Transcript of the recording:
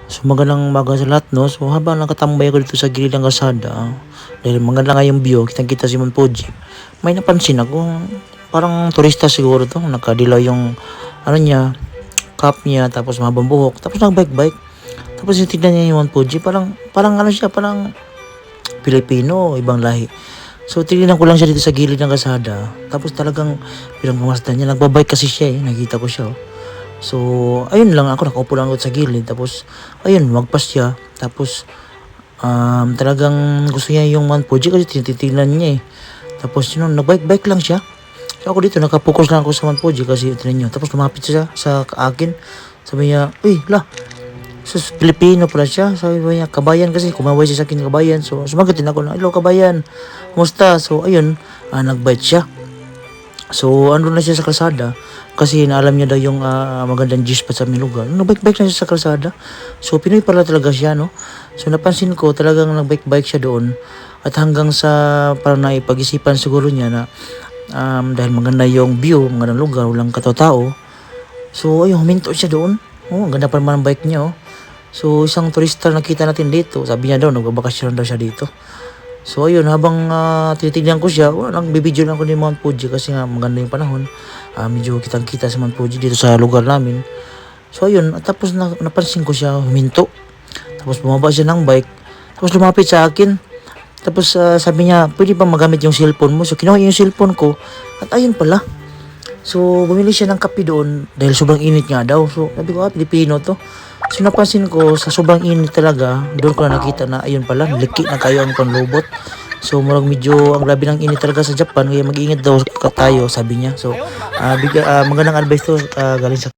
So magandang umaga sa lahat, no? So habang nakatambay ako dito sa gilid ng kalsada, dahil maganda nga yung view, kitang-kita si Mount Fuji, may napansin ako, parang turista siguro to, nakadilaw yung, ano niya, cap niya, tapos mahabang buhok, tapos nagbike-bike, tapos tignan niya yung Mount Fuji, parang ano siya, parang Pilipino, ibang lahi. So tinignan ko lang siya dito sa gilid ng kalsada, tapos talagang pinagmamasdan niya, nagbabike kasi siya nakita ko siya. So, ayun lang ako, nakaupo lang ako sa gilid. Tapos, ayun, magpas siya. Tapos, talagang gusto niya yung Mount Fuji kasi tinitignan niya. Tapos, yun, nagbike-bike lang siya. So, ako dito, nakapokus lang ako sa Mount Fuji kasi itinan niyo. Tapos, lumapit siya sa akin. Sabi niya, uy, sus, Pilipino pala siya. Sabi niya, kabayan kasi, kumaway siya sa akin, kabayan. So, sumagatin ako na, hello, kabayan. Kumusta? So, ayun, nagbite siya. So, ano na siya sa kalsada kasi naalam niya daw yung magandang G-spot sa aming lugar. Nagbike-bike na siya sa kalsada. So, Pinoy pala talaga siya, no? So, napansin ko talagang nagbike-bike siya doon at hanggang sa parang naipag-isipan siguro niya na dahil maganda yung view, magandang lugar, walang katao-tao. So, ayun, huminto siya doon. Oh, ang ganda pa naman ang bike niya, oh. So, isang turista nakita natin dito. Sabi niya daw, nagbabakasyon daw siya dito. So ayun, habang tinitignan ko siya, nagbibideo lang ko ni Mount Fuji kasi nga maganda yung panahon. Medyo kitang-kita sa Mount Fuji dito sa lugar namin. So ayun, at tapos napansin ko siya huminto. Tapos bumaba siya ng bike. Tapos lumapit sa akin. Tapos sabi niya, pwede ba magamit yung cellphone mo? So kinuha yung cellphone ko. At ayun pala. So bumili siya ng kape doon dahil sobrang init nga daw. So sabi ko, Pilipino to. So napansin ko sa sobrang init talaga, doon ko na nakita na ayun pala, liki na kayo ang panlobot. So murang medyo ang grabe ng init talaga sa Japan, kaya mag-iingat daw tayo, sabi niya. So magandang advice to galing sa